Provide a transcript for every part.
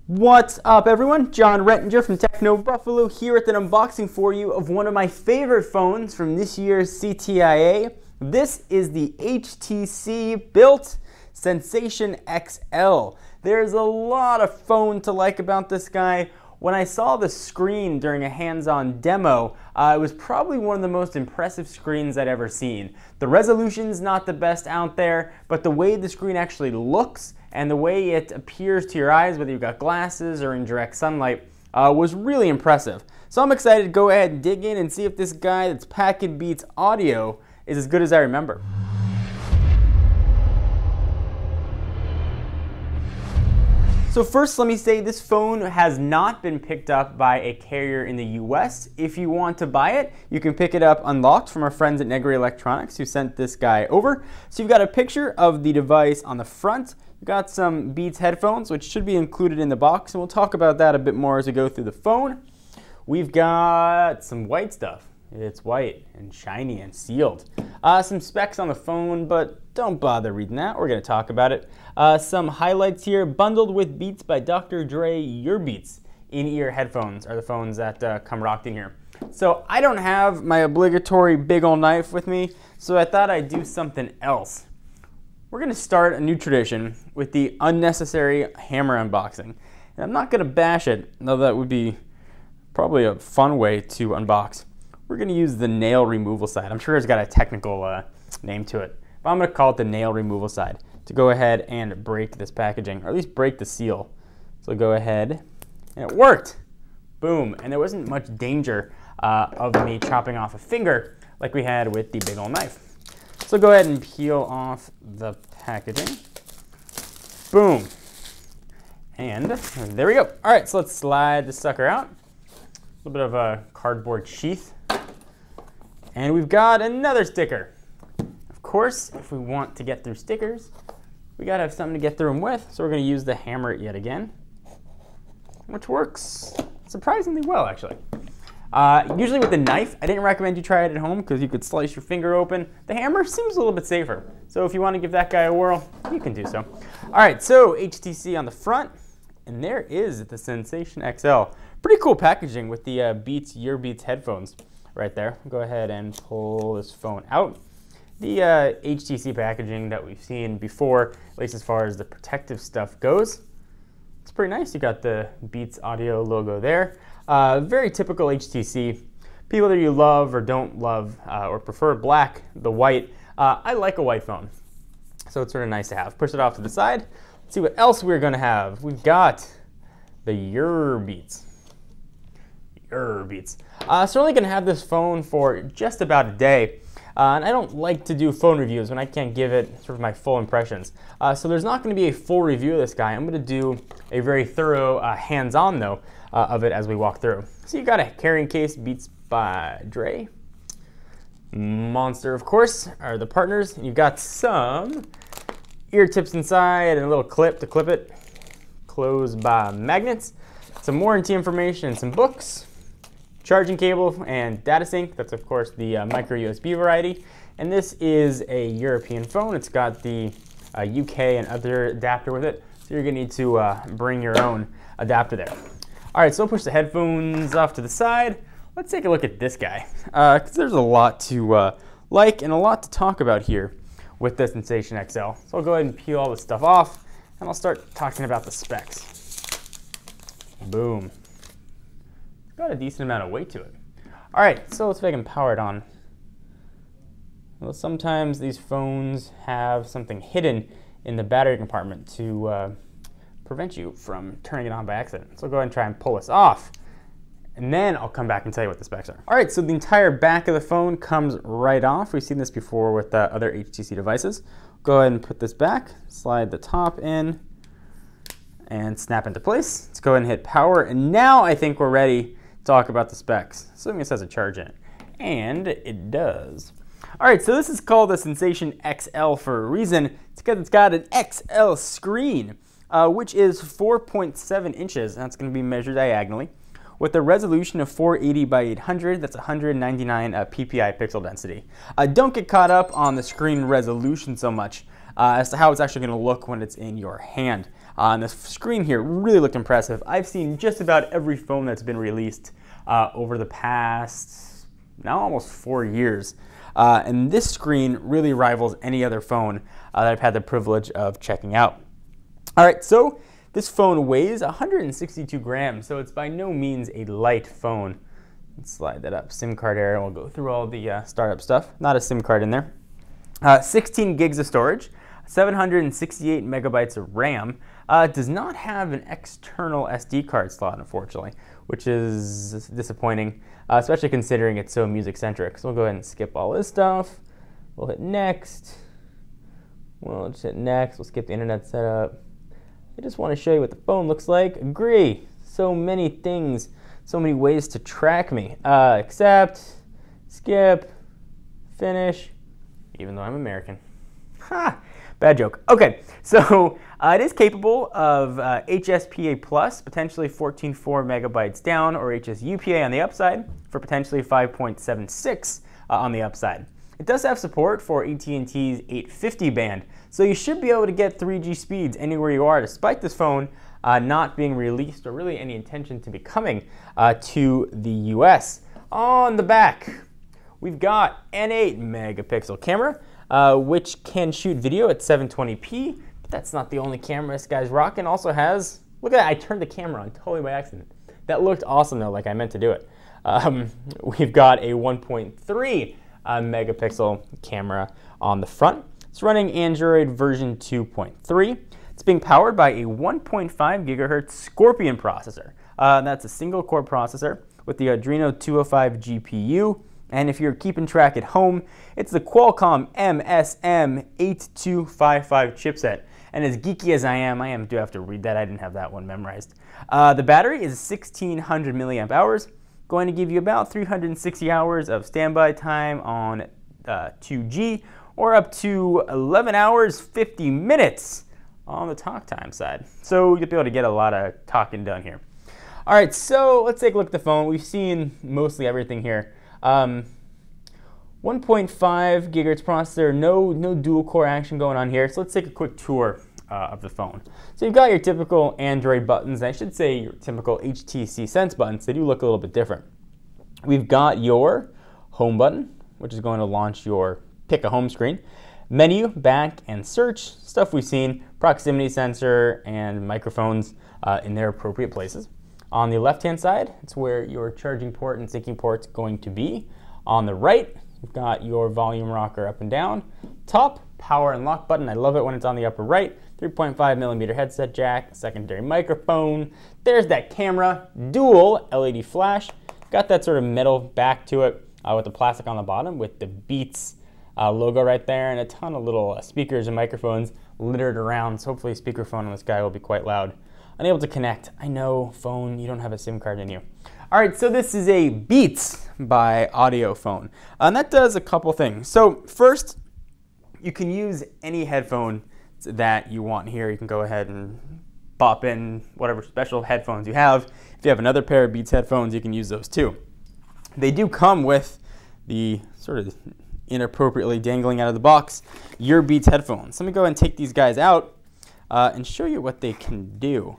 What's up, everyone? John Rettinger from Techno Buffalo here with an unboxing for you of one of my favorite phones from this year's CTIA. This is the HTC built Sensation XL. There's a lot of phone to like about this guy. When I saw the screen during a hands-on demo, it was probably one of the most impressive screens I'd ever seen. The resolution's not the best out there, but the way the screen actually looks and the way it appears to your eyes, whether you've got glasses or in direct sunlight, was really impressive. So I'm excited to go ahead and dig in and see if this guy that's packing beats audio is as good as I remember. So first, let me say this phone has not been picked up by a carrier in the US. If you want to buy it, you can pick it up unlocked from our friends at Negri Electronics who sent this guy over. So you've got a picture of the device on the front. You've got some Beats headphones, which should be included in the box, and we'll talk about that a bit more as we go through the phone. We've got some white stuff. It's white and shiny and sealed. Some specs on the phone, but don't bother reading that. We're going to talk about it. Some highlights here, bundled with Beats by Dr. Dre. Your Beats in-ear headphones are the phones that come rocked in here. So I don't have my obligatory big ol' knife with me, so I thought I'd do something else. We're going to start a new tradition with the unnecessary hammer unboxing. And I'm not going to bash it, though that would be probably a fun way to unbox. We're going to use the nail removal side. I'm sure it's got a technical name to it, but I'm going to call it the nail removal side to go ahead and break this packaging, or at least break the seal. So go ahead, and it worked. Boom, and there wasn't much danger of me chopping off a finger like we had with the big old knife. So go ahead and peel off the packaging. Boom. And there we go. All right, so let's slide the sucker out. A little bit of a cardboard sheath. And we've got another sticker. Of course, if we want to get through stickers, we gotta have something to get through them with. So we're gonna use the hammer yet again, which works surprisingly well, actually. Usually with the knife, I didn't recommend you try it at home because you could slice your finger open. The hammer seems a little bit safer. So if you want to give that guy a whirl, you can do so. All right, so HTC on the front, and there is the Sensation XL. Pretty cool packaging with the Beats Your Beats headphones right there. Go ahead and pull this phone out. The HTC packaging that we've seen before, at least as far as the protective stuff goes, it's pretty nice. You got the Beats audio logo there. Very typical HTC. People that you love or don't love or prefer black, the white. I like a white phone, so it's sort of nice to have. Push it off to the side. Let's see what else we're going to have. We've got the Your Beats. Your Beats. So we're only going to have this phone for just about a day. And I don't like to do phone reviews when I can't give it sort of my full impressions. So there's not going to be a full review of this guy. I'm going to do a very thorough hands-on, though, of it as we walk through. So you got a carrying case, Beats by Dre. Monster, of course, are the partners. You've got some ear tips inside and a little clip to clip it. Closed by magnets. Some warranty information and some books. Charging cable and data sync. That's of course the micro USB variety. And this is a European phone. It's got the UK and other adapter with it. So you're gonna need to bring your own adapter there. All right, so we'll push the headphones off to the side. Let's take a look at this guy. Because there's a lot to like and a lot to talk about here with the Sensation XL. So I'll go ahead and peel all this stuff off and I'll start talking about the specs. Boom. Got a decent amount of weight to it. All right, so let's see if I can power it on. Well, sometimes these phones have something hidden in the battery compartment to prevent you from turning it on by accident. So I'll go ahead and try and pull this off, and then I'll come back and tell you what the specs are. All right, so the entire back of the phone comes right off. We've seen this before with other HTC devices. Go ahead and put this back, slide the top in, and snap into place. Let's go ahead and hit power, and now I think we're ready talk about the specs. Assuming it says a charge in it. And it does. All right, so this is called the Sensation XL for a reason. It's because it's got an XL screen, which is 4.7 inches, and that's going to be measured diagonally, with a resolution of 480 by 800. That's 199 ppi pixel density. Don't get caught up on the screen resolution so much as to how it's actually going to look when it's in your hand. And the screen here really looked impressive. I've seen just about every phone that's been released over the past, now almost 4 years. And this screen really rivals any other phone that I've had the privilege of checking out. All right, so this phone weighs 162 grams, so it's by no means a light phone. Let's slide that up, SIM card area, and we'll go through all the startup stuff. Not a SIM card in there. 16 gigs of storage, 768 megabytes of RAM. It does not have an external SD card slot, unfortunately, which is disappointing, especially considering it's so music-centric. So we'll go ahead and skip all this stuff. We'll hit next. We'll just hit next. We'll skip the internet setup. I just want to show you what the phone looks like. Agree. So many things, so many ways to track me. Accept, skip, finish, even though I'm American. Ha! Bad joke. Okay, so it is capable of HSPA+, potentially 14.4 megabytes down, or HSUPA on the upside, for potentially 5.76 on the upside. It does have support for AT&T's 850 band, so you should be able to get 3G speeds anywhere you are, despite this phone not being released or really any intention to be coming to the US. On the back, we've got an 8 megapixel camera, which can shoot video at 720p, but that's not the only camera this guy's rocking. Also has, look at that, I turned the camera on totally by accident. That looked awesome though, like I meant to do it. We've got a 1.3 megapixel camera on the front. It's running Android version 2.3. It's being powered by a 1.5 gigahertz Scorpion processor. That's a single core processor with the Adreno 205 GPU. And if you're keeping track at home, it's the Qualcomm MSM8255 chipset. And as geeky as I do have to read that. I didn't have that one memorized. The battery is 1600 milliamp hours, going to give you about 360 hours of standby time on 2G, or up to 11 hours, 50 minutes on the talk time side. So you'll be able to get a lot of talking done here. All right, so let's take a look at the phone. We've seen mostly everything here. 1.5 gigahertz processor, no dual core action going on here. So let's take a quick tour of the phone. So you've got your typical Android buttons. I should say your typical HTC Sense buttons. They do look a little bit different. We've got your home button, which is going to launch your pick a home screen. Menu, back, and search, stuff we've seen. Proximity sensor and microphones in their appropriate places. On the left-hand side, it's where your charging port and syncing port's going to be. On the right, you've got your volume rocker up and down. Top, power and lock button. I love it when it's on the upper right. 3.5 millimeter headset jack, secondary microphone. There's that camera, dual LED flash. Got that sort of metal back to it with the plastic on the bottom with the Beats logo right there, and a ton of little speakers and microphones littered around. So hopefully speakerphone on this guy will be quite loud. Unable to connect. I know, phone, you don't have a SIM card in you. All right, so this is a Beats by Audio phone. And that does a couple things. So first, you can use any headphone that you want here. You can go ahead and pop in whatever special headphones you have. If you have another pair of Beats headphones, you can use those too. They do come with the sort of inappropriately dangling out of the box, your Beats headphones. Let me go ahead and take these guys out and show you what they can do.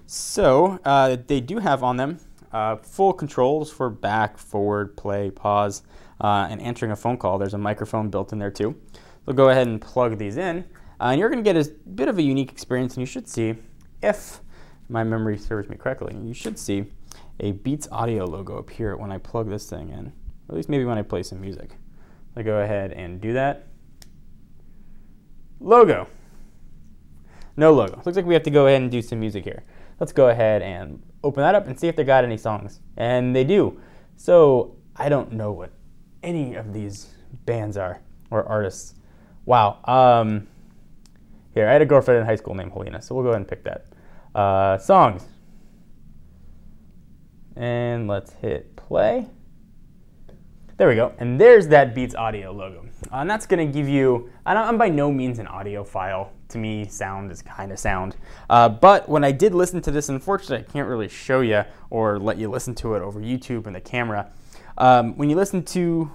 So they do have on them full controls for back, forward, play, pause, and answering a phone call. There's a microphone built in there too. We'll go ahead and plug these in, and you're going to get a bit of a unique experience, and you should see, if my memory serves me correctly, you should see a Beats Audio logo appear when I plug this thing in, or at least maybe when I play some music. I'll go ahead and do that. Logo. No logo. Looks like we have to go ahead and do some music here. Let's go ahead and open that up and see if they got any songs. And they do. So I don't know what any of these bands are or artists. Wow. Here, I had a girlfriend in high school named Helena, so we'll go ahead and pick that. Songs. And let's hit play. There we go, and there's that Beats Audio logo. And that's gonna give you, I'm by no means an audiophile. To me, sound is kind of sound. But when I did listen to this, unfortunately, I can't really show you or let you listen to it over YouTube and the camera. When you listen to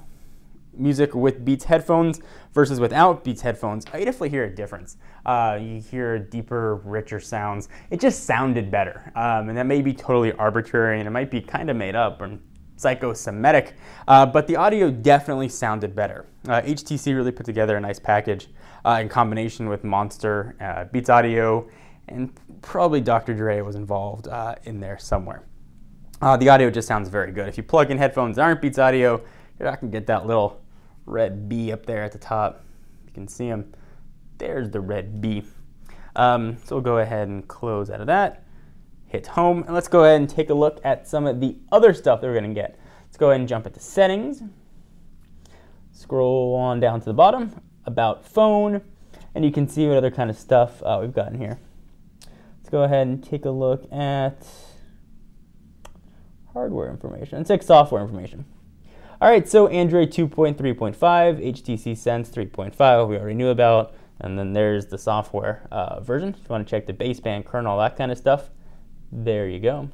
music with Beats headphones versus without Beats headphones, I definitely hear a difference. You hear deeper, richer sounds. It just sounded better, and that may be totally arbitrary, and it might be kind of made up or psychosomatic, but the audio definitely sounded better. HTC really put together a nice package in combination with Monster, Beats Audio, and probably Dr. Dre was involved in there somewhere. The audio just sounds very good. If you plug in headphones that aren't Beats Audio, you're not going to get that little red B up there at the top. You can see them. There's the red B. So we'll go ahead and close out of that. Hit home, and let's go ahead and take a look at some of the other stuff that we're going to get. Let's go ahead and jump into settings. Scroll on down to the bottom, about phone, and you can see what other kind of stuff we've got in here. Let's go ahead and take a look at hardware information. Let's take software information. All right, so Android 2.3.5, HTC Sense 3.5, we already knew about, and then there's the software version. If you want to check the baseband, kernel, that kind of stuff, there you go.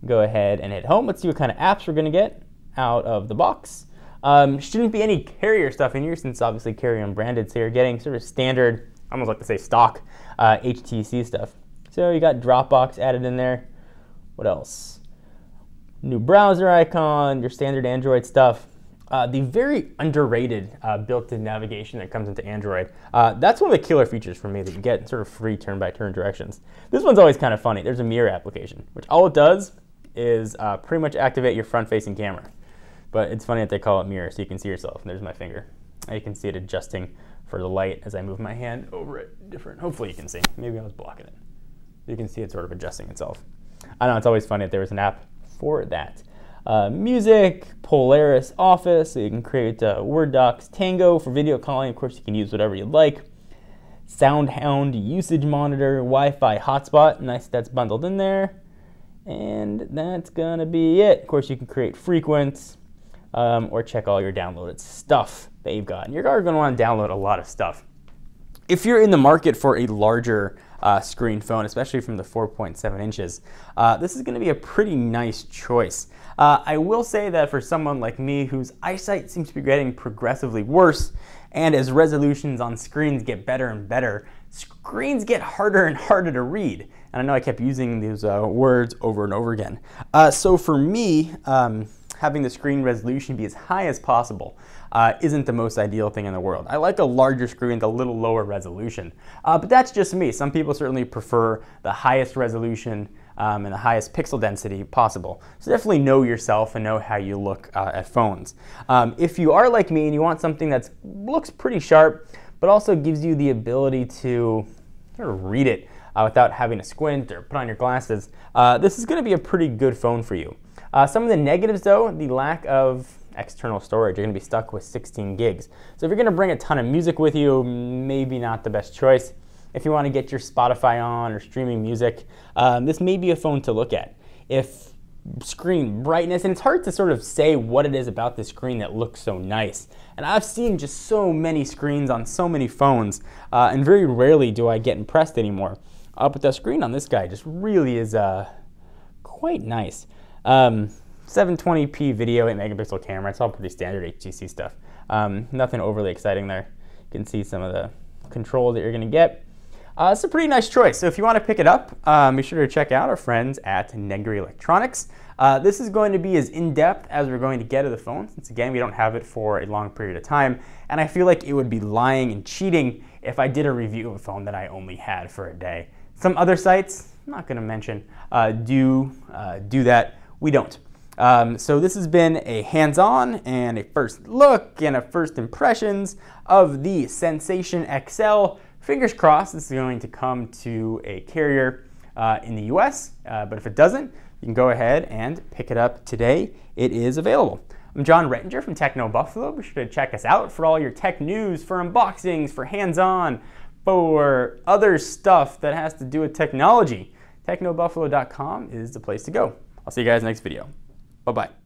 Go ahead and hit home. Let's see what kind of apps we're going to get out of the box. Shouldn't be any carrier stuff in here since obviously carrier unbranded, so you're getting sort of standard, I almost like to say stock, HTC stuff. So you got Dropbox added in there. What else? New browser icon, your standard Android stuff. The very underrated built-in navigation that comes into Android. That's one of the killer features for me that you get sort of free turn-by-turn directions. This one's always kind of funny. There's a mirror application, which all it does is pretty much activate your front-facing camera. But it's funny that they call it mirror, so you can see yourself. And there's my finger. And you can see it adjusting for the light as I move my hand over it. Different. Hopefully you can see. Maybe I was blocking it. You can see it sort of adjusting itself. I know, it's always funny that there was an app for that. Music, Polaris Office, so you can create Word docs, Tango for video calling. Of course, you can use whatever you'd like. SoundHound usage monitor, Wi-Fi hotspot. Nice, that's bundled in there. And that's gonna be it. Of course, you can create frequents or check all your downloaded stuff that you've got. And you're gonna want to download a lot of stuff. If you're in the market for a larger screen phone, especially from the 4.7 inches, this is going to be a pretty nice choice. I will say that for someone like me whose eyesight seems to be getting progressively worse, and as resolutions on screens get better and better, screens get harder and harder to read. And I know I kept using these words over and over again. So for me, having the screen resolution be as high as possible isn't the most ideal thing in the world. I like a larger screen with a little lower resolution, but that's just me. Some people certainly prefer the highest resolution and the highest pixel density possible. So definitely know yourself and know how you look at phones. If you are like me and you want something that looks pretty sharp, but also gives you the ability to sort of read it without having to squint or put on your glasses, this is going to be a pretty good phone for you. Some of the negatives though, the lack of external storage. You're going to be stuck with 16 gigs. So if you're going to bring a ton of music with you, maybe not the best choice. If you want to get your Spotify on or streaming music, this may be a phone to look at. If screen brightness, and it's hard to sort of say what it is about the screen that looks so nice. And I've seen just so many screens on so many phones, and very rarely do I get impressed anymore. But the screen on this guy just really is quite nice. 720p video, 8 megapixel camera. It's all pretty standard HTC stuff. Nothing overly exciting there. You can see some of the controls that you're going to get. It's a pretty nice choice. So if you want to pick it up, be sure to check out our friends at Negri Electronics. This is going to be as in-depth as we're going to get of the phone, since again, we don't have it for a long period of time. And I feel like it would be lying and cheating if I did a review of a phone that I only had for a day. Some other sites, I'm not going to mention, do that. We don't. So this has been a hands-on and a first look and a first impressions of the Sensation XL. Fingers crossed this is going to come to a carrier in the US, but if it doesn't, you can go ahead and pick it up today. It is available. I'm John Rettinger from Techno Buffalo. Be sure to check us out for all your tech news, for unboxings, for hands-on, for other stuff that has to do with technology. TechnoBuffalo.com is the place to go. I'll see you guys next video. Bye-bye.